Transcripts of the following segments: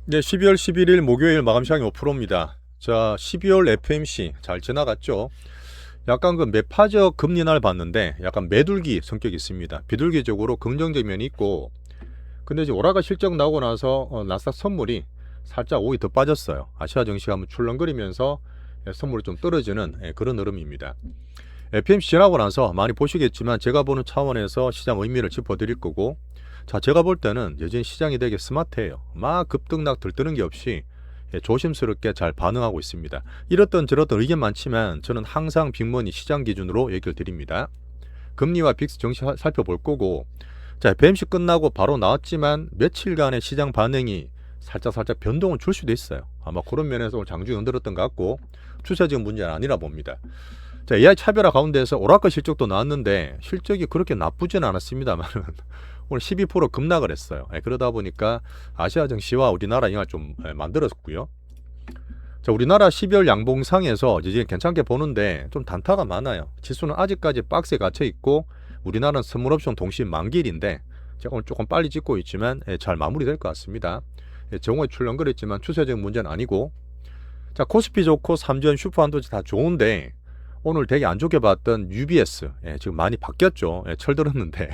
네, 12월 11일 목요일 마감 시황이 5%입니다. 자, 12월 FMC 잘 지나갔죠? 약간 그 매파적 금리 날 봤는데 약간 매둘기 성격이 있습니다. 비둘기적으로 긍정적 면이 있고, 근데 이제 오라가 실적 나오고 나서 나스닥 선물이 살짝 오이 더 빠졌어요. 아시아 증시가 한번 출렁거리면서 선물이 좀 떨어지는 그런 흐름입니다. FMC 지나고 나서 많이 보시겠지만 제가 보는 차원에서 시장 의미를 짚어드릴 거고, 자, 제가 볼 때는 여전히 시장이 되게 스마트해요. 막 급등락 들뜨는 게 없이 조심스럽게 잘 반응하고 있습니다. 이렇던 저렇던 의견 많지만 저는 항상 빅머니 시장 기준으로 얘기를 드립니다. 금리와 빅스 정시 살펴볼 거고, 자, FMC 끝나고 바로 나왔지만 며칠간의 시장 반응이 살짝 변동을 줄 수도 있어요. 아마 그런 면에서 오늘 장중이 흔들었던 것 같고, 추세적 문제는 아니라 봅니다. 자, AI 차별화 가운데서 오라클 실적도 나왔는데 실적이 그렇게 나쁘진 않았습니다만 오늘 12% 급락을 했어요. 그러다 보니까 아시아 증시와 우리나라 영향을 좀 만들었고요. 자, 우리나라 12월 양봉상에서 이제 괜찮게 보는데 좀 단타가 많아요. 지수는 아직까지 박스에 갇혀 있고 우리나라는 선물옵션 동시 만기일인데 제가 오늘 조금 빨리 찍고 있지만 잘 마무리될 것 같습니다. 정오에 출렁거렸지만 추세적 문제는 아니고, 자, 코스피 좋고 삼전 슈퍼한도지 다 좋은데 오늘 되게 안 좋게 봤던 UBS 지금 많이 바뀌었죠. 철들었는데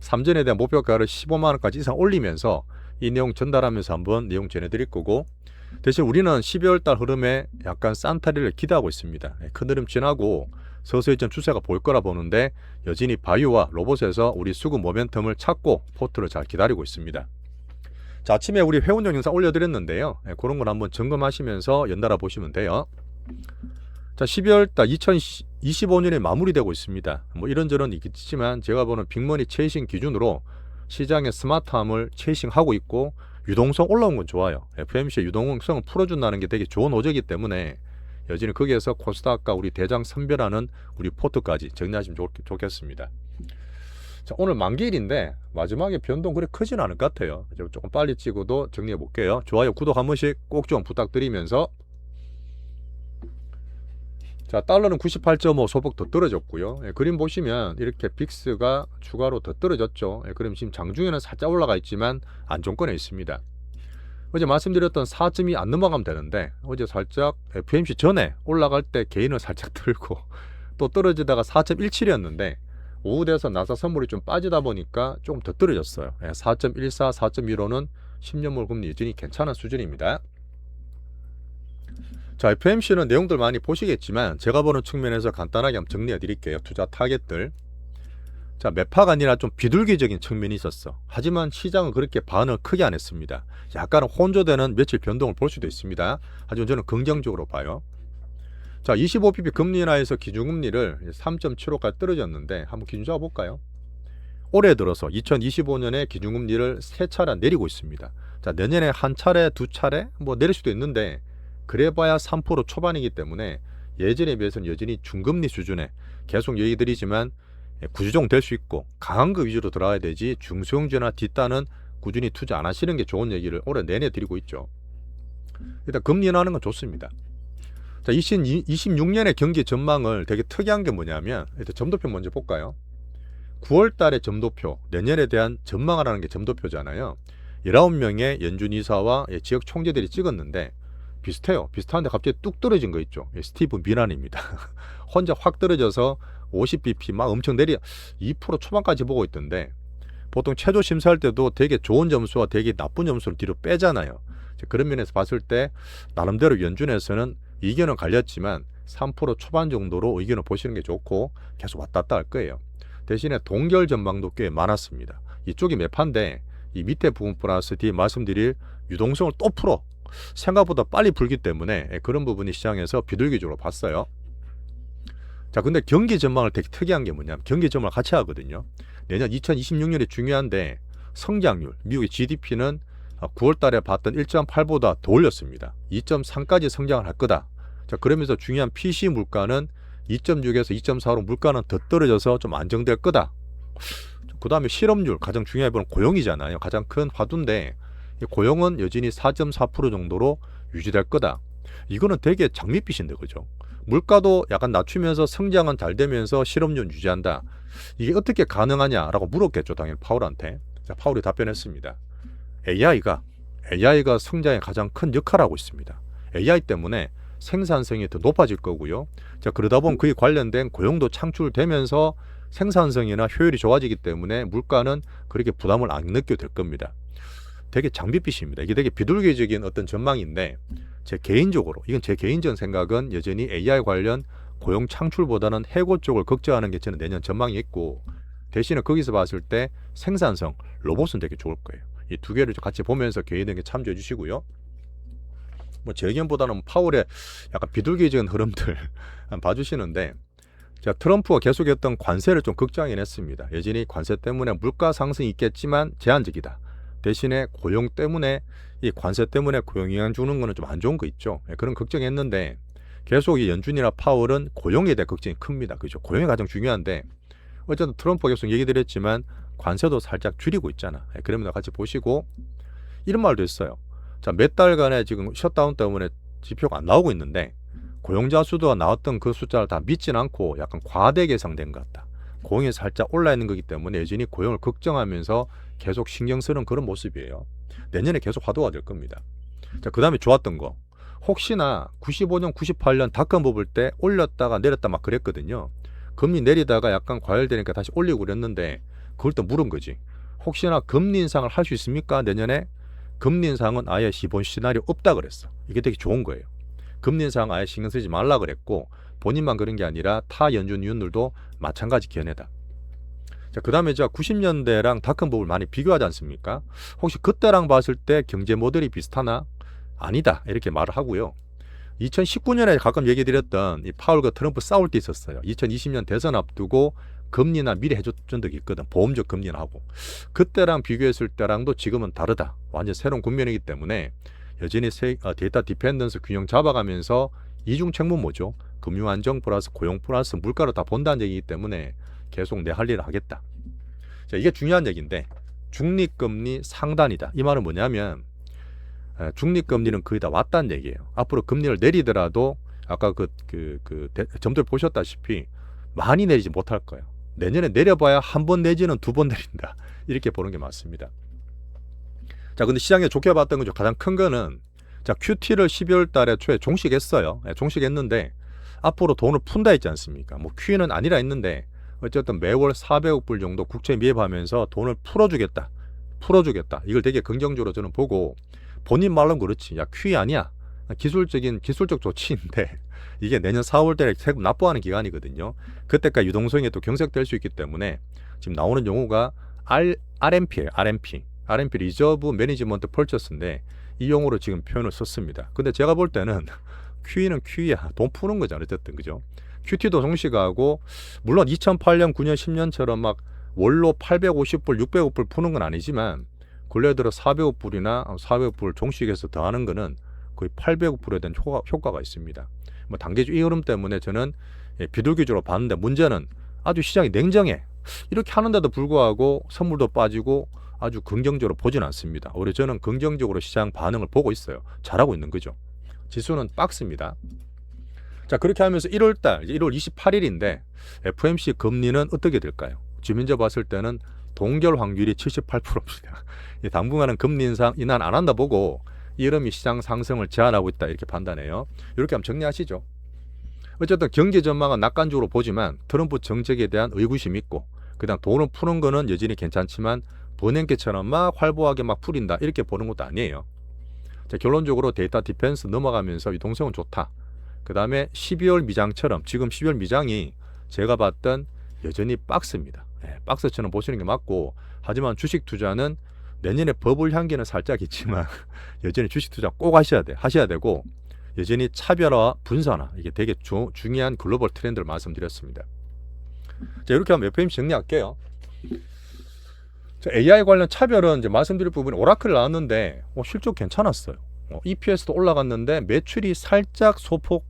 삼전에 대한 목표가를 15만원까지 이상 올리면서 이 내용 전달하면서 한번 내용 전해드릴 거고, 대신 우리는 12월 달 흐름에 약간 산타리를 기대하고 있습니다. 큰 흐름 지나고 서서히 좀 추세가 보일 거라 보는데 여전히 바이오와 로봇에서 우리 수급 모멘텀을 찾고 포트를 잘 기다리고 있습니다. 자, 아침에 우리 회원용 영상 올려드렸는데요. 그런 걸 한번 점검하시면서 연달아 보시면 돼요. 자, 12월 달 2025년에 마무리되고 있습니다. 뭐 이런저런 있겠지만 제가 보는 빅머니 체이싱 기준으로 시장의 스마트함을 체이싱하고 있고, 유동성 올라온 건 좋아요. FMC의 유동성을 풀어준다는 게 되게 좋은 호재이기 때문에 여전히 거기에서 코스닥과 우리 대장 선별하는 우리 포트까지 정리하시면 좋겠습니다. 자, 오늘 만기일인데 마지막에 변동 그리 크진 않을 것 같아요. 조금 빨리 찍어도 정리해 볼게요. 좋아요, 구독 한 번씩 꼭 좀 부탁드리면서, 자, 달러는 98.5 소폭 더 떨어졌고요. 그림 보시면 이렇게 빅스가 추가로 더 떨어졌죠. 그럼 지금 장중에는 살짝 올라가 있지만 안정권에 있습니다. 어제 말씀드렸던 4점이 안 넘어가면 되는데 어제 살짝 FMC 전에 올라갈 때 개인을 살짝 들고 또 떨어지다가 4.17이었는데 오후 돼서 나사 선물이 좀 빠지다 보니까 조금 더 떨어졌어요. 4.14, 4.15는 10년물 금리 여전히 괜찮은 수준입니다. 자, FMC는 내용들 많이 보시겠지만 제가 보는 측면에서 간단하게 한번 정리해 드릴게요. 투자 타겟들. 자, 매파가 아니라 좀 비둘기적인 측면이 있었어. 하지만 시장은 그렇게 반응을 크게 안 했습니다. 약간은 혼조되는 며칠 변동을 볼 수도 있습니다. 하지만 저는 긍정적으로 봐요. 자, 25bp 금리 인하에서 기준금리를 3.75까지 떨어졌는데 한번 기준 잡아볼까요? 올해 들어서 2025년에 기준금리를 3차례 내리고 있습니다. 자, 내년에 한 차례, 두 차례 뭐 내릴 수도 있는데 그래봐야 3% 초반이기 때문에 예전에 비해서는 여전히 중금리 수준에 계속 얘기 드리지만 구조정 될 수 있고 강한 거 위주로 들어가야 되지 중소형주나 뒷단은 꾸준히 투자 안 하시는 게 좋은 얘기를 올해 내내 드리고 있죠. 일단 금리 인하하는 건 좋습니다. 자, 26년의 경기 전망을 되게 특이한 게 뭐냐면 일단 점도표 먼저 볼까요? 9월 달에 점도표, 내년에 대한 전망하라는 게 점도표잖아요. 19명의 연준 이사와 지역 총재들이 찍었는데 비슷해요. 비슷한데 갑자기 뚝 떨어진 거 있죠. 스티브 미난입니다. 혼자 확 떨어져서 50bp 막 엄청 내려 2% 초반까지 보고 있던데, 보통 최저 심사할 때도 되게 좋은 점수와 되게 나쁜 점수를 뒤로 빼잖아요. 그런 면에서 봤을 때 나름대로 연준에서는 의견은 갈렸지만 3% 초반 정도로 의견을 보시는 게 좋고 계속 왔다 갔다 할 거예요. 대신에 동결 전망도 꽤 많았습니다. 이쪽이 매파인데 이 밑에 부분 플러스 뒤에 말씀드릴 유동성을 또 풀어 생각보다 빨리 풀기 때문에 그런 부분이 시장에서 비둘기적으로 봤어요. 자, 근데 경기 전망을 되게 특이한 게 뭐냐면 경기 전망을 같이 하거든요. 내년 2026년이 중요한데 성장률, 미국의 GDP는 9월 달에 봤던 1.8보다 더 올렸습니다. 2.3까지 성장을 할 거다. 자, 그러면서 중요한 PC 물가는 2.6에서 2.4로 물가는 더 떨어져서 좀 안정될 거다. 그 다음에 실업률, 가장 중요해 보는 고용이잖아요. 가장 큰 화두인데 고용은 여전히 4.4% 정도로 유지될 거다. 이거는 되게 장밋빛인데, 그죠? 물가도 약간 낮추면서 성장은 잘 되면서 실업률 유지한다. 이게 어떻게 가능하냐라고 물었겠죠, 당연히 파월한테. 자, 파월이 답변했습니다. AI가 성장에 가장 큰 역할을 하고 있습니다. AI 때문에 생산성이 더 높아질 거고요. 자, 그러다 보면 그에 관련된 고용도 창출되면서 생산성이나 효율이 좋아지기 때문에 물가는 그렇게 부담을 안 느껴도 될 겁니다. 되게 장밋빛입니다. 이게 되게 비둘기적인 어떤 전망인데 제 개인적으로 이건 제 개인적 생각은 여전히 AI 관련 고용 창출보다는 해고 쪽을 걱정하는 게 저는 내년 전망이 있고 대신에 거기서 봤을 때 생산성, 로봇은 되게 좋을 거예요. 이 두 개를 같이 보면서 개인에게 참조해 주시고요. 뭐 제 의견보다는 파월의 약간 비둘기적인 흐름들 봐주시는데 자, 트럼프가 계속했던 관세를 좀 걱정하긴 했습니다. 여전히 관세 때문에 물가 상승이 있겠지만 제한적이다. 대신에 고용 때문에 이 관세 때문에 고용 영향 주는 거는 좀 안 좋은 거 있죠. 그런 걱정했는데 계속 이 연준이나 파월은 고용에 대한 걱정이 큽니다. 그죠? 고용이 가장 중요한데 어쨌든 트럼프가 계속 얘기 드렸지만 관세도 살짝 줄이고 있잖아. 그러면 같이 보시고 이런 말도 있어요. 자, 몇 달간의 지금 셧다운 때문에 지표가 안 나오고 있는데 고용자 수가 나왔던 그 숫자를 다 믿진 않고 약간 과대 계상된 것 같다. 고용이 살짝 올라 있는 거기 때문에 여전히 고용을 걱정하면서 계속 신경 쓰는 그런 모습이에요. 내년에 계속 화두가 될 겁니다. 자, 그 다음에 좋았던 거. 혹시나 95년, 98년 닷컴 버블 때 올렸다가 내렸다 막 그랬거든요. 금리 내리다가 약간 과열되니까 다시 올리고 그랬는데 그걸 또 물은 거지. 혹시나 금리 인상을 할 수 있습니까? 내년에 금리 인상은 아예 기본 시나리오 없다 그랬어. 이게 되게 좋은 거예요. 금리 인상 아예 신경 쓰지 말라 그랬고 본인만 그런 게 아니라 타 연준 위원들도 마찬가지 견해다. 자, 그 다음에 제가 90년대랑 닷컴 버블 많이 비교하지 않습니까? 혹시 그때랑 봤을 때 경제 모델이 비슷하나? 아니다 이렇게 말을 하고요. 2019년에 가끔 얘기 드렸던 이 파월과 트럼프 싸울 때 있었어요. 2020년 대선 앞두고 금리나 미리 해줬던 적이 있거든. 보험적 금리나 하고. 그때랑 비교했을 때랑도 지금은 다르다. 완전 새로운 국면이기 때문에 여전히 데이터 디펜던스 균형 잡아가면서 이중 책무 뭐죠? 금융 안정 플러스 고용 플러스 물가를 다 본다는 얘기이기 때문에 계속 내 할 일을 하겠다. 자, 이게 중요한 얘기인데 중립금리 상단이다. 이 말은 뭐냐면 중립금리는 거의 다 왔다는 얘기예요. 앞으로 금리를 내리더라도 아까 점들 보셨다시피 많이 내리지 못할 거예요. 내년에 내려봐야 한 번 내지는 두 번 내린다. 이렇게 보는 게 맞습니다. 자, 근데 시장에 좋게 봤던 거죠. 가장 큰 거는 자, QT를 12월 달에 초에 종식했어요. 종식했는데 앞으로 돈을 푼다 했지 않습니까? 뭐 QE는 아니라 했는데 어쨌든 매월 400억 불 정도 국채 미입하면서 돈을 풀어주겠다. 이걸 되게 긍정적으로 저는 보고 본인 말로는 그렇지. 야, QE 아니야. 기술적 조치인데 이게 내년 4월 달에 세금 납부하는 기간이거든요. 그때까지 유동성이 또 경색될 수 있기 때문에 지금 나오는 용어가 RMP예요. RMP 리저브 매니지먼트 퍼처스인데 이 용어로 지금 표현을 썼습니다. 근데 제가 볼 때는 QE는 QE야. 돈 푸는 거잖아요. 어쨌든 그죠? QT도 종식하고 물론 2008년, 9년, 10년처럼 막 월로 850불, 600억 불 푸는 건 아니지만 근래 들어 400억 불이나 400억 불 종식해서 더하는 거는 거의 800억 불에 대한 효과가 있습니다. 뭐 단계적 이 흐름 때문에 저는 비둘기적으로 봤는데 문제는 아주 시장이 냉정해. 이렇게 하는데도 불구하고 선물도 빠지고 아주 긍정적으로 보진 않습니다. 오히려 저는 긍정적으로 시장 반응을 보고 있어요. 잘하고 있는 거죠. 지수는 박스입니다. 자, 그렇게 하면서 1월 28일인데 FOMC 금리는 어떻게 될까요? 주민자 봤을 때는 동결 확률이 78%입니다. 당분간은 금리 인한 안 한다 보고 이 흐름이 시장 상승을 제한하고 있다 이렇게 판단해요. 이렇게 한번 정리하시죠. 어쨌든 경제 전망은 낙관적으로 보지만 트럼프 정책에 대한 의구심이 있고 그다음 돈을 푸는 거는 여전히 괜찮지만 번행개처럼 막 활보하게 막 풀린다 이렇게 보는 것도 아니에요. 자, 결론적으로 데이터 디펜스 넘어가면서 유동성은 좋다. 그 다음에 12월 미장처럼 지금 12월 미장이 제가 봤던 여전히 박스입니다. 박스처럼 보시는 게 맞고 하지만 주식 투자는 내년에 버블 향기는 살짝 있지만 여전히 주식 투자 꼭 하셔야 되고 여전히 차별화 분산화 이게 되게 중요한 글로벌 트렌드를 말씀드렸습니다. 자, 이렇게 하면 FOMC 정리할게요. 자, AI 관련 차별은 이제 말씀드릴 부분이 오라클 나왔는데 실적 괜찮았어요. EPS도 올라갔는데 매출이 살짝 소폭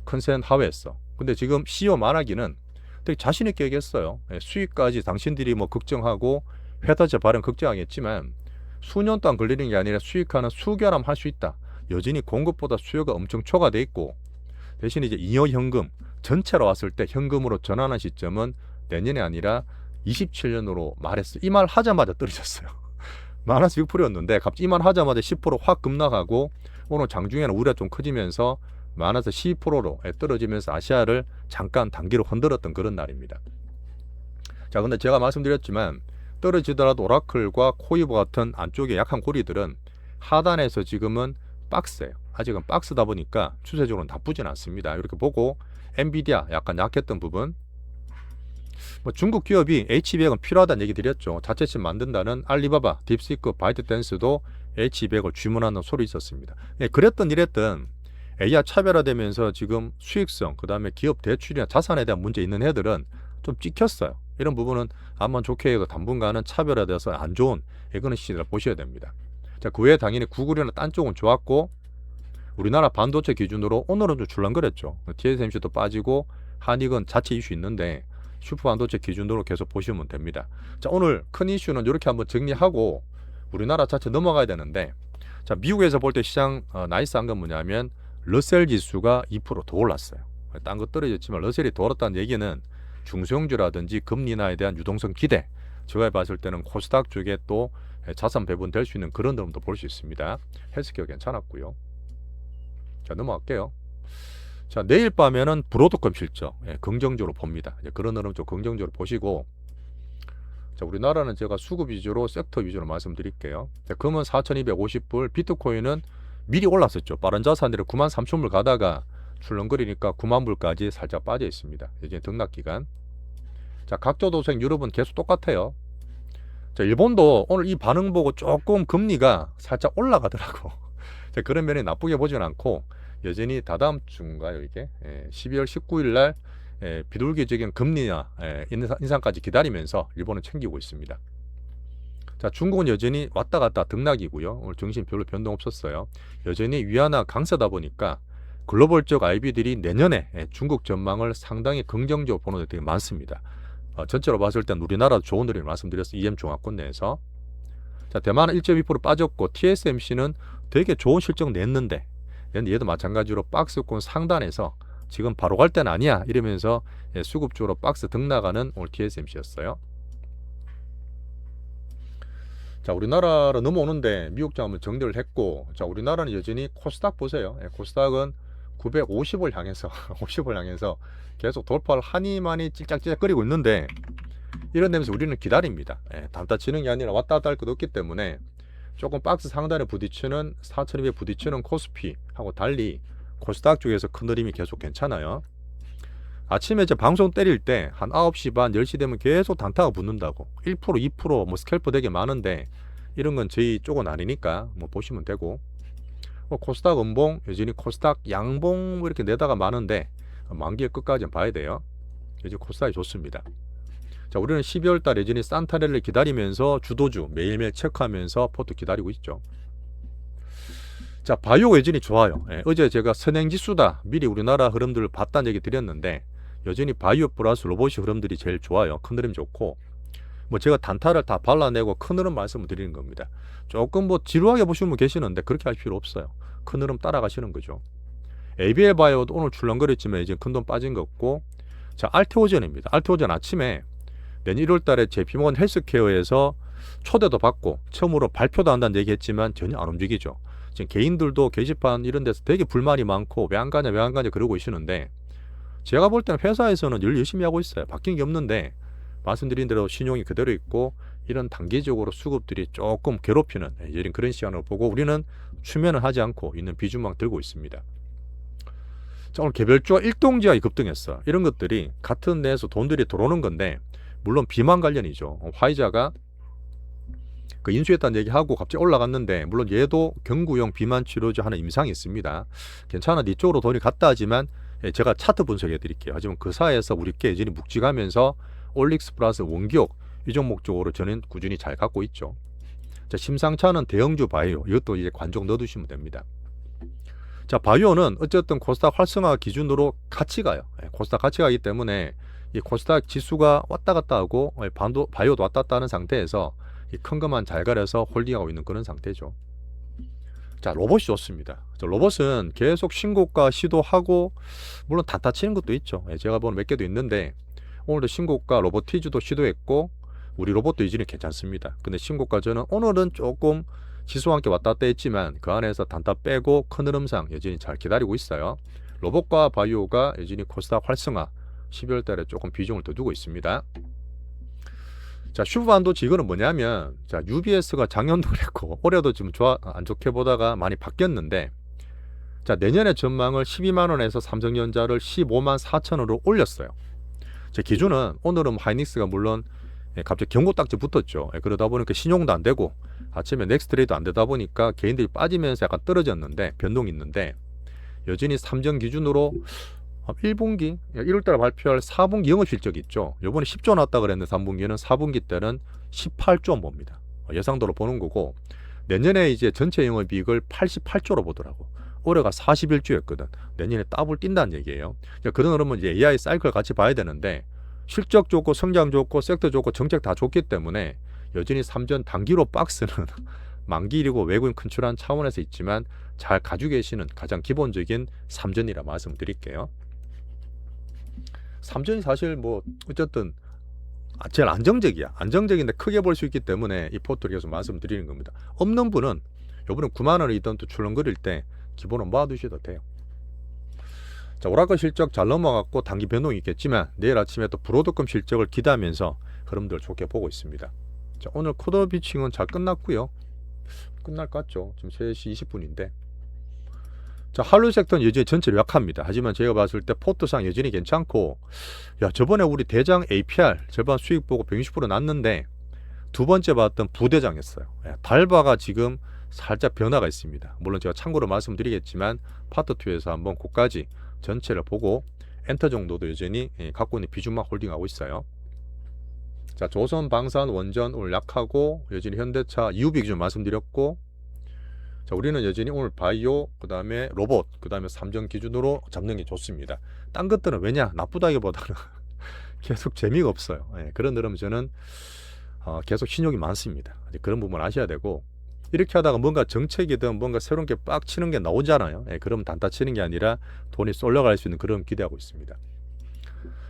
컨센 하회했어. 근데 지금 CEO 말하기는 되게 자신 있게 얘기했어요. 수익까지 당신들이 뭐 걱정하고 회사제 발행 걱정하겠지만 수년 동안 걸리는 게 아니라 수익하는 수결함 할 수 있다. 여전히 공급보다 수요가 엄청 초과돼 있고 대신 이제 잉여 현금 전체로 왔을 때 현금으로 전환한 시점은 내년이 아니라 27년으로 말했어. 이 말 하자마자 떨어졌어요. 마이너스 6%였는데 갑자기 이만하자마자 10%확 급락하고 오늘 장중에는 우려가 좀 커지면서 마이너스 12%로 떨어지면서 아시아를 잠깐 단기로 흔들었던 그런 날입니다. 자, 근데 제가 말씀드렸지만 떨어지더라도 오라클과 코이버 같은 안쪽에 약한 고리들은 하단에서 지금은 박스예요. 아직은 박스다 보니까 추세적으로 나쁘진 않습니다. 이렇게 보고 엔비디아 약간 약했던 부분, 뭐 중국 기업이 H200은 필요하다는 얘기 드렸죠. 자체칩 만든다는 알리바바, 딥시크, 바이트댄스도 H200을 주문하는 소리 있었습니다. 예, 그랬던 이랬던 AI 차별화되면서 지금 수익성, 그 다음에 기업 대출이나 자산에 대한 문제 있는 애들은 좀 찍혔어요. 이런 부분은 암만 좋게 당분간은 차별화돼서 안 좋은 이거는 시기를 보셔야 됩니다. 자, 그 외에 당연히 구글이나 딴 쪽은 좋았고 우리나라 반도체 기준으로 오늘은 좀 출렁거렸죠. TSMC도 빠지고 한익은 자체 이슈 있는데 슈퍼 반도체 기준으로 계속 보시면 됩니다. 자, 오늘 큰 이슈는 이렇게 한번 정리하고 우리나라 자체 넘어가야 되는데, 자, 미국에서 볼 때 시장 나이스한 건 뭐냐면 러셀 지수가 2% 더 올랐어요. 딴 거 떨어졌지만 러셀이 더 올랐다는 얘기는 중소형주라든지 금리 인하에 대한 유동성 기대, 제가 봤을 때는 코스닥 쪽에 또 자산 배분될 수 있는 그런 흐름도 볼 수 있습니다. 헬스케어 괜찮았고요. 자, 넘어갈게요. 자, 내일 밤에는 브로드컴 실적 긍정적으로 봅니다. 그런 흐름 좀 긍정적으로 보시고, 자, 우리나라는 제가 수급 위주로 섹터 위주로 말씀드릴게요. 자, 금은 4,250불, 비트코인은 미리 올랐었죠. 빠른 자산들이 93,000불 가다가 출렁거리니까 90,000불까지 살짝 빠져 있습니다. 이제 등락 기간. 자, 각조 도생 유럽은 계속 똑같아요. 자, 일본도 오늘 이 반응 보고 조금 금리가 살짝 올라가더라고. 자, 그런 면이 나쁘게 보진 않고 여전히 다다음 주인가요, 이게 12월 19일 날 비둘기적인 금리나 인상까지 기다리면서 일본은 챙기고 있습니다. 자, 중국은 여전히 왔다 갔다 등락이고요. 오늘 정신 별로 변동 없었어요. 여전히 위안화 강세다 보니까 글로벌적 IB들이 내년에 중국 전망을 상당히 긍정적으로 보는 데 되게 많습니다. 전체로 봤을 땐 우리나라도 좋은 흐름을 말씀드렸어요. EM 종합권 내에서. 자, 대만은 1.2% 빠졌고 TSMC는 되게 좋은 실적 냈는데 얘도 마찬가지로 박스권 상단에서 지금 바로 갈 때는 아니야 이러면서 수급적으로 박스 등락하는 오늘 TSMC였어요. 자, 우리나라로 넘어오는데 미국장 한번 정리를 했고, 자, 우리나라는 여전히 코스닥 보세요. 코스닥은 950을 향해서 50을 향해서 계속 돌파를 하니만이 찔짝찔짝거리고 있는데 이런 데면서 우리는 기다립니다. 담다 치는 게 아니라 왔다 갔다 할 것도 없기 때문에 조금 박스 상단에 부딪히는 4,200 부딪히는 코스피하고 달리 코스닥 쪽에서 큰 흐름이 계속 괜찮아요. 아침에 이제 방송 때릴 때 한 9시 반 10시 되면 계속 단타가 붙는다고 1% 2% 뭐 스캘프 되게 많은데 이런 건 저희 쪽은 아니니까 뭐 보시면 되고, 코스닥 음봉 여전히 코스닥 양봉 이렇게 내다가 많은데 만기의 끝까지 봐야 돼요. 여전히 코스닥이 좋습니다. 자, 우리는 12월 달 여전히 산타렐를 기다리면서 주도주 매일매일 체크하면서 포트 기다리고 있죠. 자, 바이오 여전히 좋아요. 어제 제가 선행지수다 미리 우리나라 흐름들을 봤다는 얘기 드렸는데 여전히 바이오 플러스 로봇이 흐름들이 제일 좋아요. 큰 흐름 좋고, 뭐 제가 단타를 다 발라내고 큰 흐름 말씀을 드리는 겁니다. 조금 뭐 지루하게 보시는 분 계시는데 그렇게 할 필요 없어요. 큰 흐름 따라가시는 거죠. ABL 바이오도 오늘 출렁거렸지만 이제 큰돈 빠진 거 없고, 자, 알테오젠입니다. 알테오젠 아침에 내년 1월 달에 JP모건 헬스케어에서 초대도 받고 처음으로 발표도 한다는 얘기 했지만 전혀 안 움직이죠. 지금 개인들도 게시판 이런 데서 되게 불만이 많고 왜 안 가냐 그러고 계시는데, 제가 볼 때는 회사에서는 일 열심히 하고 있어요. 바뀐 게 없는데 말씀드린 대로 신용이 그대로 있고 이런 단기적으로 수급들이 조금 괴롭히는 이런 그런 시간을 보고 우리는 추면을 하지 않고 있는 비중만 들고 있습니다. 자, 오늘 개별주와 일동지약이 급등했어. 이런 것들이 같은 데에서 돈들이 들어오는 건데 물론 비만 관련이죠. 화이자가 그 인수했다는 얘기하고 갑자기 올라갔는데 물론 얘도 경구용 비만 치료제 하는 임상이 있습니다. 괜찮아, 네 쪽으로 돈이 갔다 하지만 제가 차트 분석해 드릴게요. 하지만 그 사이에서 우리께 여전히 묵직하면서 올릭스 플러스 원기옥 이 종목 쪽으로 저는 꾸준히 잘 갖고 있죠. 자, 심상치 않은 대형주 바이오 이것도 이제 관종 넣어두시면 됩니다. 자, 바이오는 어쨌든 코스닥 활성화 기준으로 같이 가요. 코스닥 같이 가기 때문에 이 코스닥 지수가 왔다 갔다 하고 바이오도 왔다 갔다 하는 상태에서 이 큰 것만 잘 가려서 홀딩하고 있는 그런 상태죠. 자, 로봇이 좋습니다. 로봇은 계속 신고가 시도하고 물론 단타 치는 것도 있죠. 제가 보는 몇 개도 있는데 오늘도 신고가 로보티즈도 시도했고 우리 로봇도 여전히 괜찮습니다. 근데 신고가 저는 오늘은 조금 지수와 함께 왔다 갔다 했지만 그 안에서 단타 빼고 큰 흐름상 여전히 잘 기다리고 있어요. 로봇과 바이오가 여전히 코스닥 활성화 12월 달에 조금 비중을 더 두고 있습니다. 자, 슈퍼반도체 이거는 뭐냐면, 자, UBS가 작년도 그랬고 올해도 지금 안 좋게 보다가 많이 바뀌었는데, 자, 내년의 전망을 12만 원에서 삼성전자를 15만 4천 원으로 올렸어요. 제 기준은 오늘은 하이닉스가 물론 갑자기 경고 딱지 붙었죠. 그러다 보니까 신용도 안 되고 아침에 넥스트레이도 안 되다 보니까 개인들이 빠지면서 약간 떨어졌는데 변동이 있는데, 여전히 삼전 기준으로 1분기 1월달에 발표할 4분기 영업실적이 있죠. 요번에 10조 나왔다 그랬는데 3분기는 4분기 때는 18조 봅니다. 예상대로 보는 거고, 내년에 이제 전체 영업이익을 88조로 보더라고. 올해가 41조였거든. 내년에 더블 뛴다는 얘기예요. 그런 흐름은 이제 AI 사이클 같이 봐야 되는데, 실적 좋고 성장 좋고 섹터 좋고 정책 다 좋기 때문에 여전히 삼전 단기로 박스는 만기이고 외국인 컨트롤한 차원에서 있지만 잘 가지고 계시는 가장 기본적인 삼전이라 말씀드릴게요. 삼전이 사실 뭐 어쨌든 제일 안정적이야. 안정적인데 크게 볼 수 있기 때문에 이 포트를 계속 말씀드리는 겁니다. 없는 분은 요번에 9만 원이던 또 출렁거릴 때 기본은 모아두셔도 돼요. 자, 오라클 실적 잘 넘어갔고 단기 변동이 있겠지만 내일 아침에 또 브로드컴 실적을 기대하면서 흐름들 좋게 보고 있습니다. 자, 오늘 코더 비칭은 잘 끝났고요. 끝날 것 같죠. 지금 3시 20분인데. 자, 한류 섹터는 여전히 전체로 약합니다. 하지만 제가 봤을 때 포트상 여전히 괜찮고, 야, 저번에 우리 대장 APR 절반 수익 보고 160% 났는데 두 번째 봤던 부대장이었어요. 달바가 지금 살짝 변화가 있습니다. 물론 제가 참고로 말씀드리겠지만 파트 2에서 한번 그까지 전체를 보고 엔터 정도도 여전히 갖고 있는 비중만 홀딩하고 있어요. 자, 조선, 방산, 원전 오늘 약하고 여전히 현대차, EUV 기준 말씀드렸고, 자, 우리는 여전히 오늘 바이오, 그 다음에 로봇, 그 다음에 삼전 기준으로 잡는 게 좋습니다. 딴 것들은 왜냐? 나쁘다기보다는 계속 재미가 없어요. 그런 흐름 저는 계속 신용이 많습니다. 그런 부분 아셔야 되고, 이렇게 하다가 뭔가 정책이든 뭔가 새로운 게 빡 치는 게 나오잖아요. 그럼 단타 치는 게 아니라 돈이 쏠려갈 수 있는 그런 기대하고 있습니다.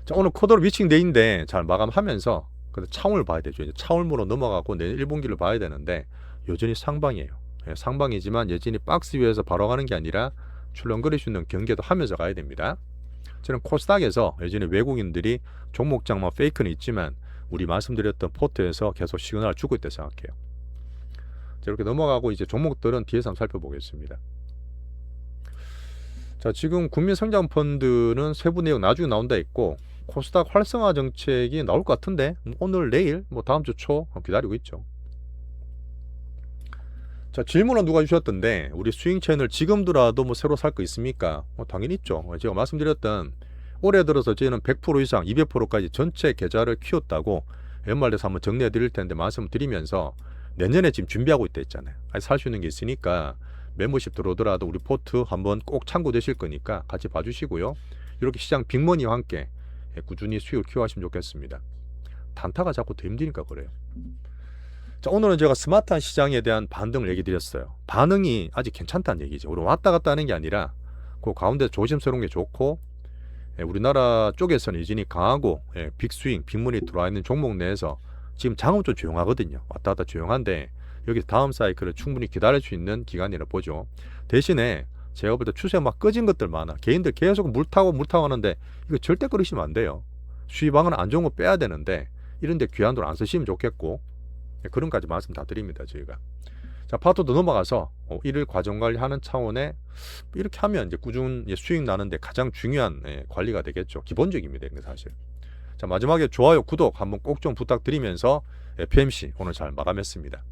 자, 오늘 코드로 위칭 데이인데 잘 마감하면서 차원을 봐야 되죠. 이제 차원으로 넘어가고 내년 1분기를 봐야 되는데 여전히 상방이에요. 상방이지만 여전히 박스 위에서 바로 가는 게 아니라 출렁거릴 수 있는 경계도 하면서 가야 됩니다. 저는 코스닥에서 여전히 외국인들이 종목장만 페이크는 있지만 우리 말씀드렸던 포트에서 계속 시그널을 주고 있다고 생각해요. 자, 이렇게 넘어가고 이제 종목들은 뒤에서 한번 살펴보겠습니다. 자, 지금 국민성장펀드는 세부 내용 나중에 나온다 했고, 코스닥 활성화 정책이 나올 것 같은데 오늘 내일 뭐 다음 주 초 기다리고 있죠. 자, 질문은 누가 주셨던데 우리 스윙 채널 지금도라도 뭐 새로 살 거 있습니까? 당연히 있죠. 제가 말씀드렸던 올해 들어서 저희는 100% 이상 200%까지 전체 계좌를 키웠다고 연말 돼서 한번 정리해 드릴 텐데 말씀드리면서 내년에 지금 준비하고 있다 했잖아요. 살 수 있는 게 있으니까 멤버십 들어오더라도 우리 포트 한번 꼭 참고되실 거니까 같이 봐주시고요. 이렇게 시장 빅머니와 함께 꾸준히 수익을 키워가시면 좋겠습니다. 단타가 자꾸 더 힘드니까 그래요. 자, 오늘은 제가 스마트한 시장에 대한 반등을 얘기 드렸어요. 반응이 아직 괜찮다는 얘기죠. 우리 왔다 갔다 하는 게 아니라 그 가운데 조심스러운 게 좋고, 우리나라 쪽에서는 여전히 강하고 빅스윙, 빅머니 들어와 있는 종목 내에서 지금 장은 좀 조용하거든요. 왔다 갔다 조용한데 여기 다음 사이클을 충분히 기다릴 수 있는 기간이라 보죠. 대신에 제가 볼 때 추세 막 꺼진 것들 많아. 개인들 계속 물 타고 하는데 이거 절대 그러시면 안 돼요. 수입방은 안 좋은 거 빼야 되는데 이런데 귀한 돈 안 쓰시면 좋겠고, 그런까지 말씀 다 드립니다. 저희가. 자, 파트도 넘어가서 일일 과정관리하는 차원에 이렇게 하면 이제 꾸준히 수익 나는데 가장 중요한 관리가 되겠죠. 기본적입니다. 이게 사실. 자, 마지막에 좋아요, 구독 한번 꼭 좀 부탁드리면서 FMC 오늘 잘 마감했습니다.